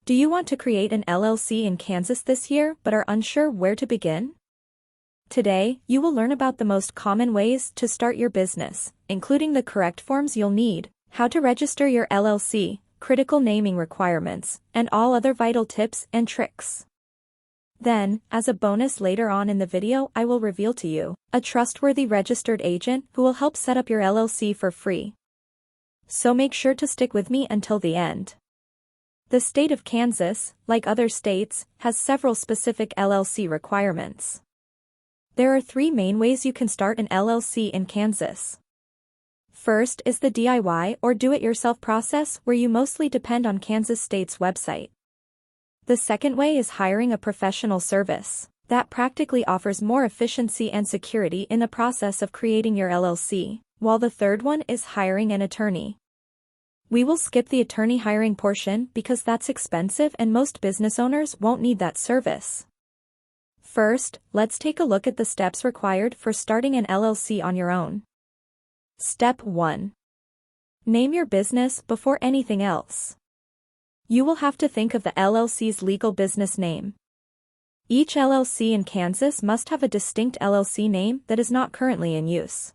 Do you want to create an LLC in Kansas this year but are unsure where to begin? Today, you will learn about the most common ways to start your business, including the correct forms you'll need, how to register your LLC, critical naming requirements, and all other vital tips and tricks. Then, as a bonus later on in the video, I will reveal to you a trustworthy registered agent who will help set up your LLC for free. So make sure to stick with me until the end. The state of Kansas, like other states, has several specific LLC requirements. There are 3 main ways you can start an LLC in Kansas. First is the DIY or do-it-yourself process, where you mostly depend on Kansas State's website. The second way is hiring a professional service that practically offers more efficiency and security in the process of creating your LLC, while the third one is hiring an attorney. We will skip the attorney hiring portion because that's expensive and most business owners won't need that service. First, let's take a look at the steps required for starting an LLC on your own. Step 1. Name your business before anything else. You will have to think of the LLC's legal business name. Each LLC in Kansas must have a distinct LLC name that is not currently in use.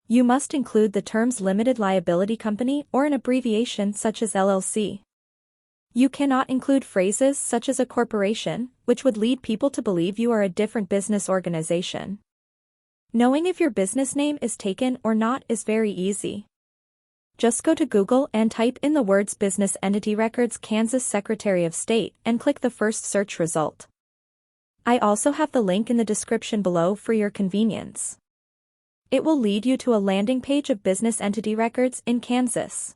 You must include the terms limited liability company or an abbreviation such as LLC. You cannot include phrases such as a corporation, which would lead people to believe you are a different business organization. Knowing if your business name is taken or not is very easy. Just go to Google and type in the words Business Entity Records Kansas Secretary of State and click the first search result. I also have the link in the description below for your convenience. It will lead you to a landing page of business entity records in Kansas.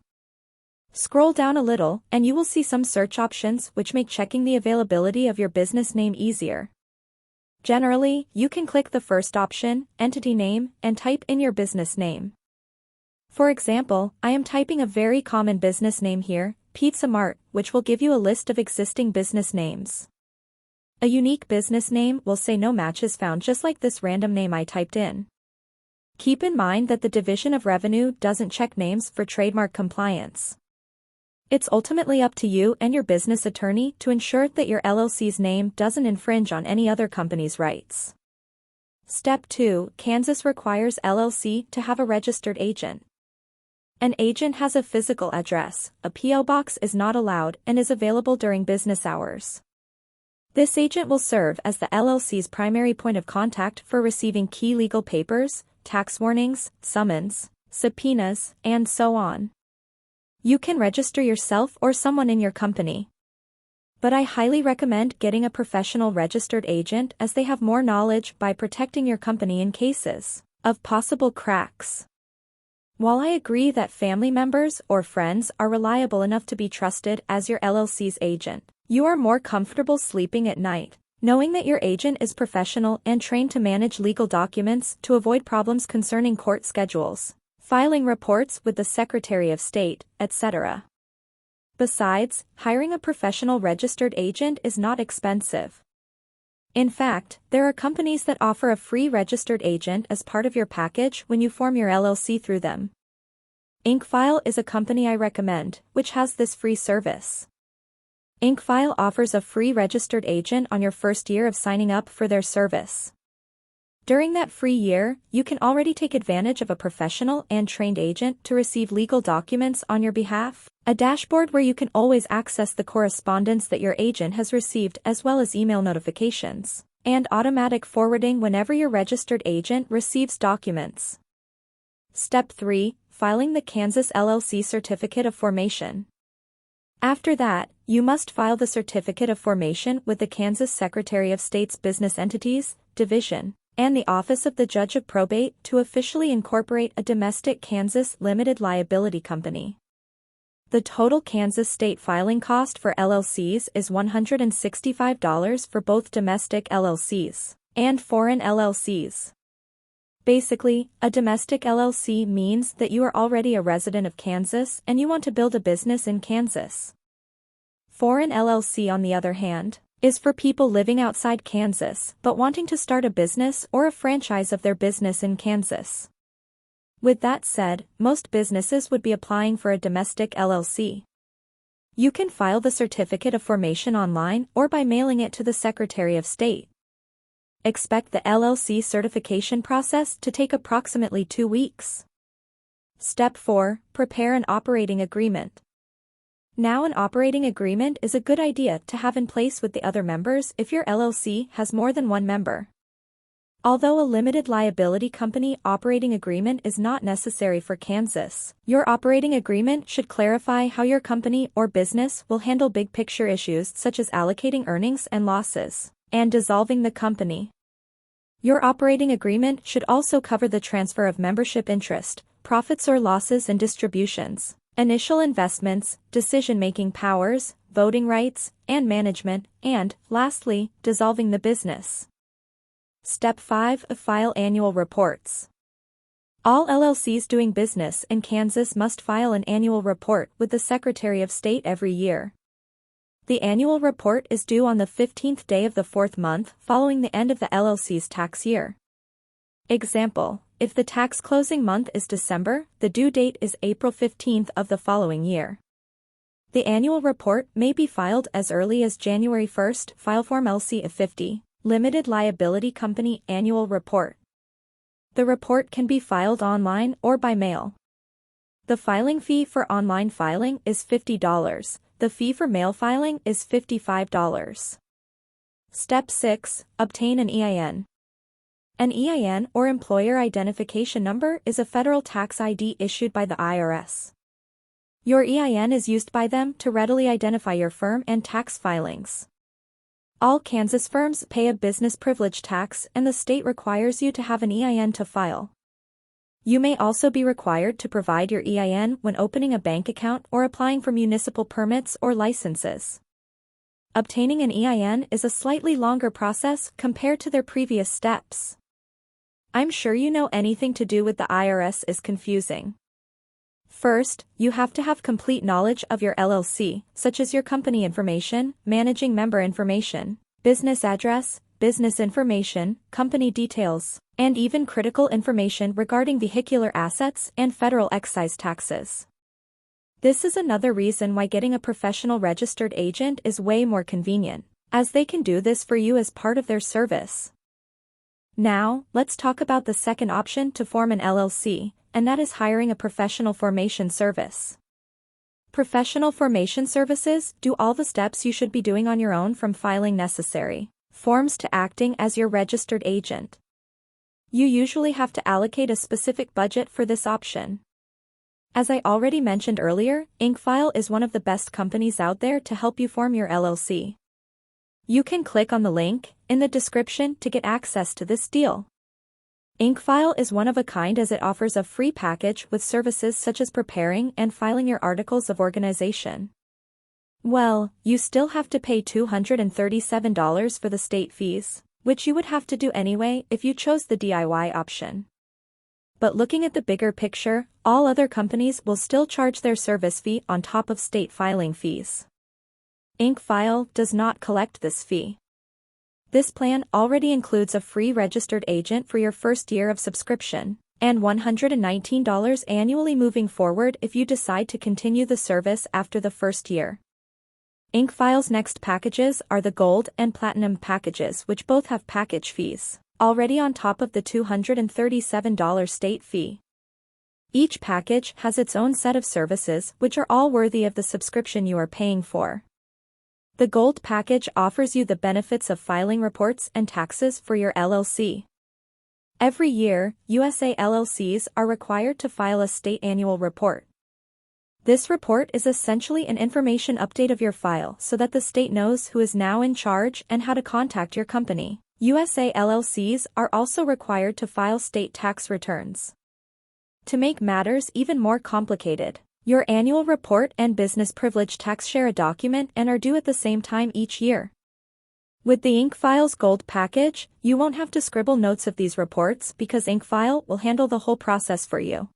Scroll down a little and you will see some search options which make checking the availability of your business name easier. Generally, you can click the first option, Entity Name, and type in your business name. For example, I am typing a very common business name here, Pizza Mart, which will give you a list of existing business names. A unique business name will say no matches found, just like this random name I typed in. Keep in mind that the Division of Revenue doesn't check names for trademark compliance. It's ultimately up to you and your business attorney to ensure that your LLC's name doesn't infringe on any other company's rights. Step 2. Kansas requires LLC to have a registered agent. An agent has a physical address, a P.O. box is not allowed, and is available during business hours. This agent will serve as the LLC's primary point of contact for receiving key legal papers, tax warnings, summons, subpoenas, and so on. You can register yourself or someone in your company. But I highly recommend getting a professional registered agent, as they have more knowledge by protecting your company in cases of possible cracks. While I agree that family members or friends are reliable enough to be trusted as your LLC's agent, you are more comfortable sleeping at night knowing that your agent is professional and trained to manage legal documents to avoid problems concerning court schedules, filing reports with the Secretary of State, etc. Besides, hiring a professional registered agent is not expensive. In fact, there are companies that offer a free registered agent as part of your package when you form your LLC through them. InkFile is a company I recommend, which has this free service. InkFile offers a free registered agent on your first year of signing up for their service. During that free year, you can already take advantage of a professional and trained agent to receive legal documents on your behalf, a dashboard where you can always access the correspondence that your agent has received, as well as email notifications, and automatic forwarding whenever your registered agent receives documents. Step 3. Filing the Kansas LLC Certificate of Formation. After that, you must file the Certificate of Formation with the Kansas Secretary of State's Business Entities Division and the Office of the Judge of Probate to officially incorporate a domestic Kansas limited liability company. The total Kansas state filing cost for LLCs is $165 for both domestic LLCs and foreign LLCs. Basically, a domestic LLC means that you are already a resident of Kansas and you want to build a business in Kansas. Foreign LLC, on the other hand, is for people living outside Kansas but wanting to start a business or a franchise of their business in Kansas. With that said, most businesses would be applying for a domestic LLC. You can file the certificate of formation online or by mailing it to the Secretary of State. Expect the LLC certification process to take approximately 2 weeks. Step 4. Prepare an operating agreement. Now, an operating agreement is a good idea to have in place with the other members if your LLC has more than one member. Although a limited liability company operating agreement is not necessary for Kansas, your operating agreement should clarify how your company or business will handle big picture issues such as allocating earnings and losses, and dissolving the company. Your operating agreement should also cover the transfer of membership interest, profits or losses and distributions, initial investments, decision-making powers, voting rights, and management, and, lastly, dissolving the business. Step 5. File annual reports. All LLCs doing business in Kansas must file an annual report with the Secretary of State every year. The annual report is due on the 15th day of the 4th month following the end of the LLC's tax year. Example: if the tax closing month is December, the due date is April 15th of the following year. The annual report may be filed as early as January 1st. File Form LC-50. Limited Liability Company Annual Report. The report can be filed online or by mail. The filing fee for online filing is $50. The fee for mail filing is $55. Step 6. Obtain an EIN. An EIN, or Employer Identification Number, is a federal tax ID issued by the IRS. Your EIN is used by them to readily identify your firm and tax filings. All Kansas firms pay a business privilege tax, and the state requires you to have an EIN to file. You may also be required to provide your EIN when opening a bank account or applying for municipal permits or licenses. Obtaining an EIN is a slightly longer process compared to their previous steps. I'm sure you know anything to do with the IRS is confusing. First, you have to have complete knowledge of your LLC, such as your company information, managing member information, business address, business information, company details, and even critical information regarding vehicular assets and federal excise taxes. This is another reason why getting a professional registered agent is way more convenient, as they can do this for you as part of their service. Now, let's talk about the second option to form an LLC, and that is hiring a professional formation service. Professional formation services do all the steps you should be doing on your own, from filing necessary forms to acting as your registered agent. You usually have to allocate a specific budget for this option. As I already mentioned earlier, IncFile is one of the best companies out there to help you form your LLC. You can click on the link in the description to get access to this deal. IncFile is one of a kind as it offers a free package with services such as preparing and filing your articles of organization. Well, you still have to pay $237 for the state fees, which you would have to do anyway if you chose the DIY option. But looking at the bigger picture, all other companies will still charge their service fee on top of state filing fees. IncFile does not collect this fee. This plan already includes a free registered agent for your first year of subscription, and $119 annually moving forward if you decide to continue the service after the first year. IncFile's next packages are the Gold and Platinum packages, which both have package fees already on top of the $237 state fee. Each package has its own set of services which are all worthy of the subscription you are paying for. The Gold package offers you the benefits of filing reports and taxes for your LLC. Every year, USA LLCs are required to file a state annual report. This report is essentially an information update of your file so that the state knows who is now in charge and how to contact your company. USA LLCs are also required to file state tax returns. To make matters even more complicated, your annual report and business privilege tax share a document and are due at the same time each year. With the IncFile's Gold package, you won't have to scribble notes of these reports because IncFile will handle the whole process for you.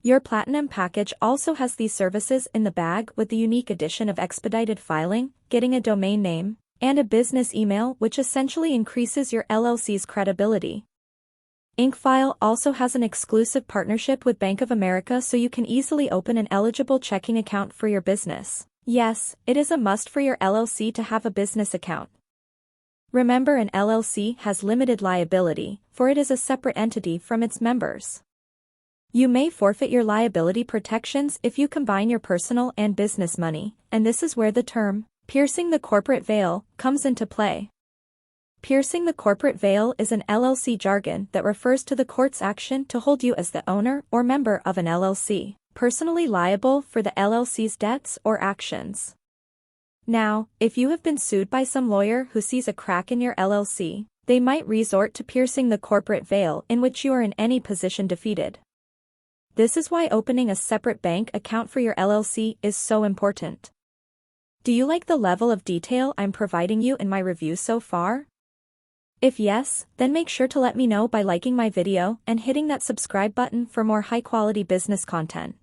Your Platinum package also has these services in the bag with the unique addition of expedited filing, getting a domain name, and a business email, which essentially increases your LLC's credibility. IncFile also has an exclusive partnership with Bank of America, so you can easily open an eligible checking account for your business. Yes, it is a must for your LLC to have a business account. Remember, an LLC has limited liability, for it is a separate entity from its members. You may forfeit your liability protections if you combine your personal and business money, and this is where the term, piercing the corporate veil, comes into play. Piercing the corporate veil is an LLC jargon that refers to the court's action to hold you as the owner or member of an LLC, personally liable for the LLC's debts or actions. Now, if you have been sued by some lawyer who sees a crack in your LLC, they might resort to piercing the corporate veil in which you are in any position defeated. This is why opening a separate bank account for your LLC is so important. Do you like the level of detail I'm providing you in my review so far? If yes, then make sure to let me know by liking my video and hitting that subscribe button for more high-quality business content.